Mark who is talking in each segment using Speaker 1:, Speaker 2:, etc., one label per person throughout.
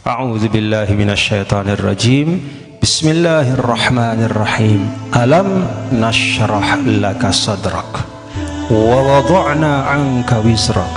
Speaker 1: A'udzu billahi minasyaitonir rajim. Bismillahirrahmanirrahim. Alam nashrah laka sadrak wa wada'na 'anka wizrak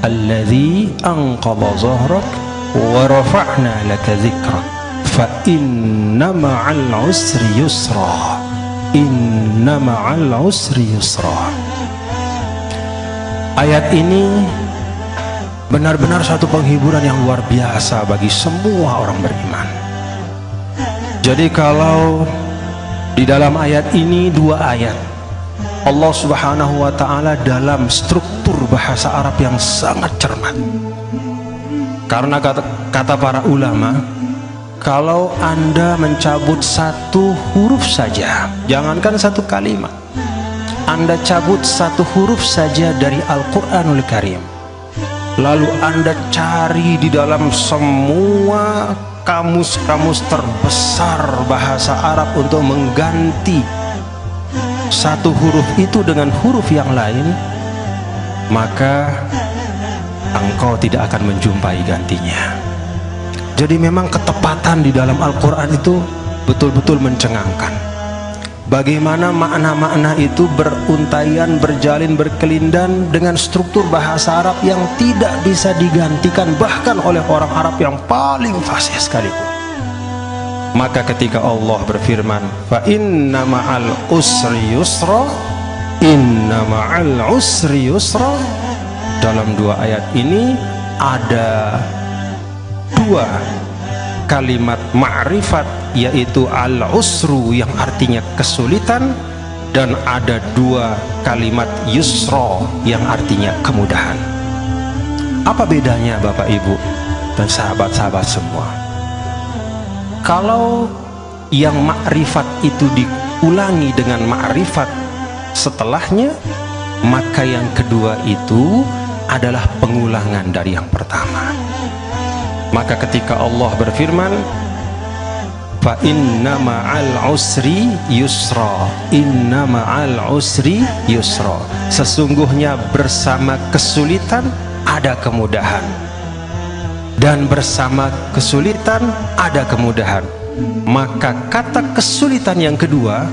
Speaker 1: alladzi anqadha dhahrak wa rafa'na laka dzikrak fa inna ma'al usri yusra. Inna ma'al usri yusra. Ayat ini benar-benar satu penghiburan yang luar biasa bagi semua orang beriman. Jadi kalau di dalam ayat ini dua ayat, Allah Subhanahu wa ta'ala dalam struktur bahasa Arab yang sangat cermat. Karena kata para ulama, kalau Anda mencabut satu huruf saja, jangankan satu kalimat, Anda cabut satu huruf saja dari Al-Quranul Karim, lalu Anda cari di dalam semua kamus-kamus terbesar bahasa Arab untuk mengganti satu huruf itu dengan huruf yang lain, maka engkau tidak akan menjumpai gantinya. Jadi memang ketepatan di dalam Al-Quran itu betul-betul mencengangkan. Bagaimana makna-makna itu beruntaian, berjalin, berkelindan dengan struktur bahasa Arab yang tidak bisa digantikan bahkan oleh orang Arab yang paling fasih sekalipun. Maka ketika Allah berfirman, fa inna ma'al usri yusra, inna ma'al usri yusra, dalam dua ayat ini ada dua kalimat ma'rifat, yaitu al-usru yang artinya kesulitan, dan ada dua kalimat yusra yang artinya kemudahan. Apa bedanya Bapak Ibu dan sahabat-sahabat semua? Kalau yang ma'rifat itu diulangi dengan ma'rifat setelahnya, maka yang kedua itu adalah pengulangan dari yang pertama. Maka ketika Allah berfirman, fa inna ma'al usri yusra, inna ma'al usri yusra, sesungguhnya bersama kesulitan ada kemudahan, dan bersama kesulitan ada kemudahan. Maka kata kesulitan yang kedua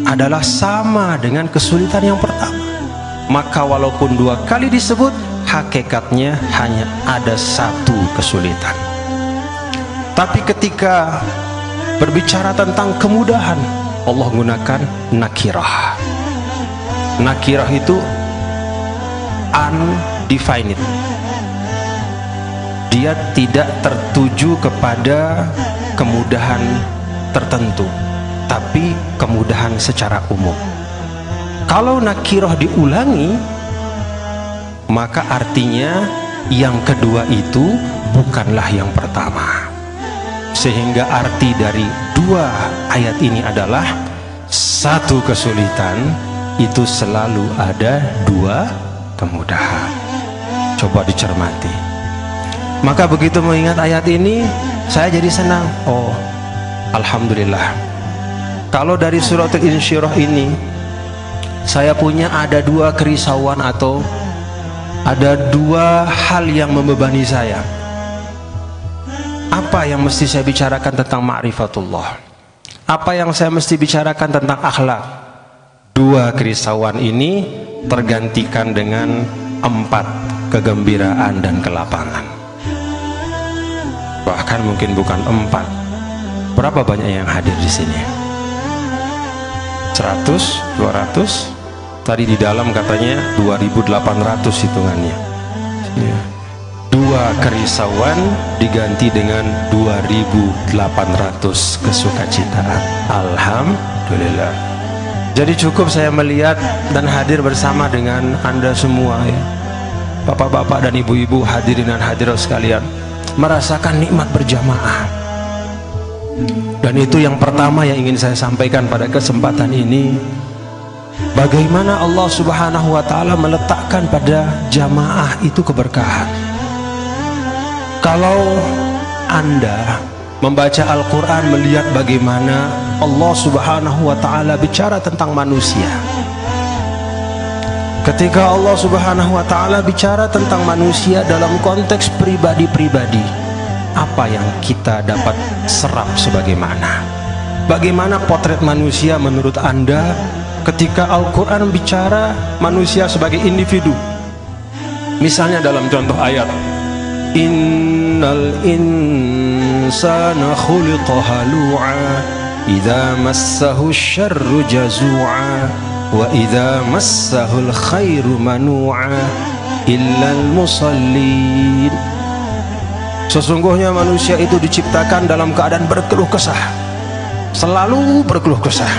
Speaker 1: adalah sama dengan kesulitan yang pertama. Maka walaupun dua kali disebut, hakikatnya hanya ada satu kesulitan. Tapi ketika berbicara tentang kemudahan, Allah gunakan nakirah. Nakirah itu undefined, dia tidak tertuju kepada kemudahan tertentu, tapi kemudahan secara umum. Kalau nakirah diulangi, maka artinya yang kedua itu bukanlah yang pertama. Sehingga arti dari dua ayat ini adalah satu kesulitan itu selalu ada dua kemudahan. Coba dicermati. Maka begitu mengingat ayat ini, saya jadi senang. Oh, alhamdulillah. Kalau dari surat Al-Insyirah ini, saya punya ada dua kerisauan atau ada dua hal yang membebani saya. Apa yang mesti saya bicarakan tentang ma'rifatullah? Apa yang saya mesti bicarakan tentang akhlak? Dua kerisauan ini tergantikan dengan 4 kegembiraan dan kelapangan. Bahkan mungkin bukan 4. Berapa banyak yang hadir di sini? 100, 200? Tadi di dalam katanya 2.800 hitungannya. Ya. Dua kerisauan diganti dengan 2.800 kesukacitaan. Alhamdulillah. Jadi cukup saya melihat dan hadir bersama dengan Anda semua, ya, bapak-bapak dan ibu-ibu, hadirin dan hadirat sekalian, merasakan nikmat berjamaah. Dan itu yang pertama yang ingin saya sampaikan pada kesempatan ini. Bagaimana Allah Subhanahu wa ta'ala meletakkan pada jamaah itu keberkahan. Kalau Anda membaca Al-Quran, melihat bagaimana Allah Subhanahu wa ta'ala bicara tentang manusia. Ketika Allah Subhanahu wa ta'ala bicara tentang manusia dalam konteks pribadi-pribadi, apa yang kita dapat serap sebagaimana. Bagaimana potret manusia menurut Anda ketika Al-Quran bicara manusia sebagai individu? Misalnya dalam contoh ayat, innal insana khuliqa halu'a idza massahu syarru jazu'a wa idza massahul khairu manu'a illal musallin. Sesungguhnya manusia itu diciptakan dalam keadaan berkeluh kesah, selalu berkeluh kesah.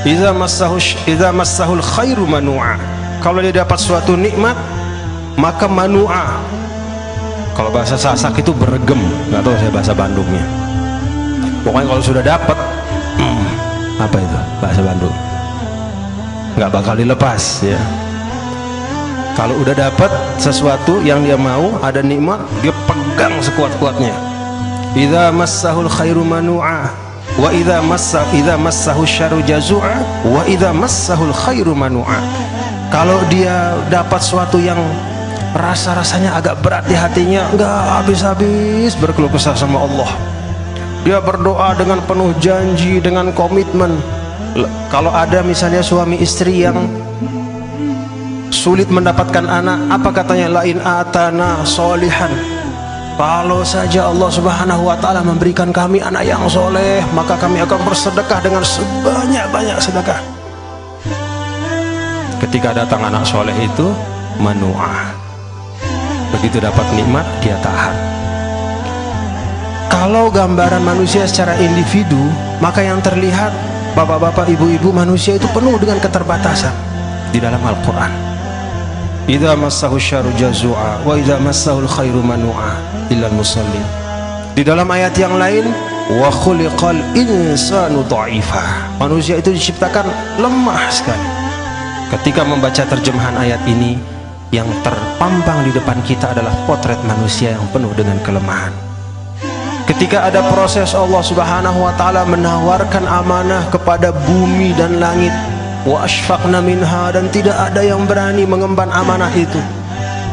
Speaker 1: Idza massahul khairu manu'a, kalau dia dapat suatu nikmat maka manu'a. Kalau bahasa Sasak itu bergem, nggak tahu saya bahasa Bandungnya. Pokoknya kalau sudah dapat, apa itu bahasa Bandung? Nggak bakal dilepas ya. Kalau udah dapat sesuatu yang dia mau, ada nikmat, dia pegang sekuat-kuatnya. Idza massahul khairu manu'a wa idza massahu syarru jazu'a wa idza massahul khairu manu'a. Kalau dia dapat sesuatu yang rasanya agak berat di hatinya, nggak habis-habis berkeluh kesah sama Allah. Dia berdoa dengan penuh janji, dengan komitmen. Kalau ada misalnya suami istri yang sulit mendapatkan anak, apa katanya? Lain atana solihan, kalau saja Allah Subhanahu wa ta'ala memberikan kami anak yang soleh, maka kami akan bersedekah dengan sebanyak-banyak sedekah. Ketika datang anak soleh itu manu'ah, begitu dapat nikmat dia tahan. Kalau gambaran manusia secara individu, maka yang terlihat bapak-bapak, ibu-ibu, manusia itu penuh dengan keterbatasan di dalam Al-Quran. Idza massahu syarru jazu'a wa idza massahul khairu manu'a illal musallin. Di dalam ayat yang lain, wa khuliqal insanu dha'ifa, manusia itu diciptakan lemah sekali. Ketika membaca terjemahan ayat ini, yang terpampang di depan kita adalah potret manusia yang penuh dengan kelemahan. Ketika ada proses Allah Subhanahu wa ta'ala menawarkan amanah kepada bumi dan langit, wa ashfaqna minha, dan tidak ada yang berani mengemban amanah itu.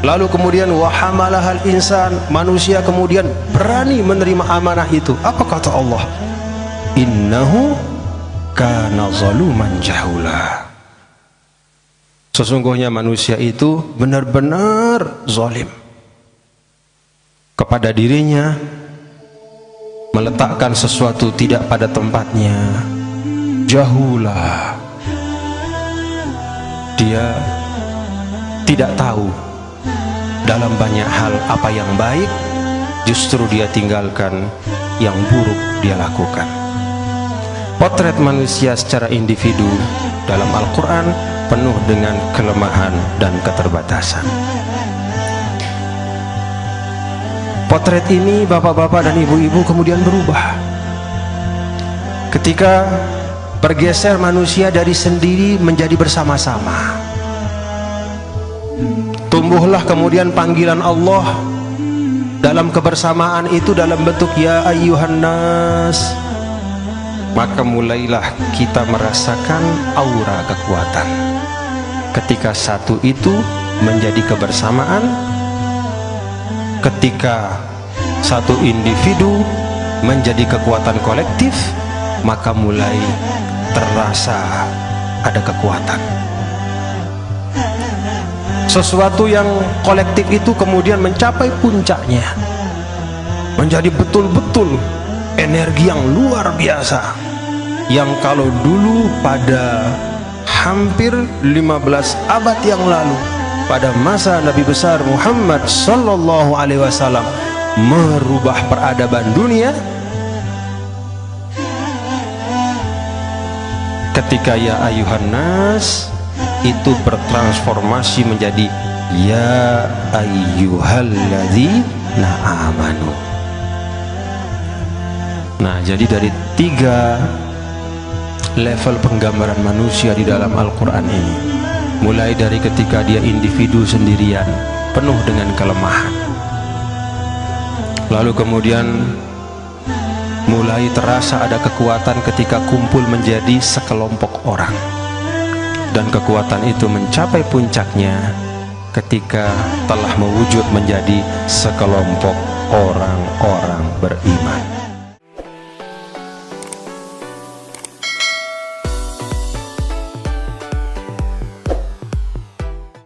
Speaker 1: Lalu kemudian wa hamalahal insan, manusia kemudian berani menerima amanah itu. Apa kata Allah? Innahu kana zaluman jahula. Sesungguhnya manusia itu benar-benar zalim kepada dirinya, meletakkan sesuatu tidak pada tempatnya. Jahula, dia tidak tahu dalam banyak hal apa yang baik, justru dia tinggalkan yang buruk dia lakukan. Potret manusia secara individu dalam Al-Quran penuh dengan kelemahan dan keterbatasan. Potret ini bapak-bapak dan ibu-ibu kemudian berubah ketika bergeser manusia dari sendiri menjadi bersama-sama. Tumbuhlah kemudian panggilan Allah dalam kebersamaan itu dalam bentuk ya ayyuhan nas. Maka mulailah kita merasakan aura kekuatan ketika satu itu menjadi kebersamaan, ketika satu individu menjadi kekuatan kolektif, maka mulai terasa ada kekuatan. Sesuatu yang kolektif itu kemudian mencapai puncaknya, menjadi betul-betul energi yang luar biasa, yang kalau dulu pada hampir 15 abad yang lalu, pada masa Nabi besar Muhammad sallallahu alaihi wasallam merubah peradaban dunia, ketika ya ayuhan nas itu bertransformasi menjadi ya ayyuhalladzina amanu. Nah, jadi dari 3 level penggambaran manusia di dalam Al-Quran ini, mulai dari ketika dia individu sendirian penuh dengan kelemahan, lalu kemudian mulai terasa ada kekuatan ketika kumpul menjadi sekelompok orang, dan kekuatan itu mencapai puncaknya ketika telah mewujud menjadi sekelompok orang-orang beriman.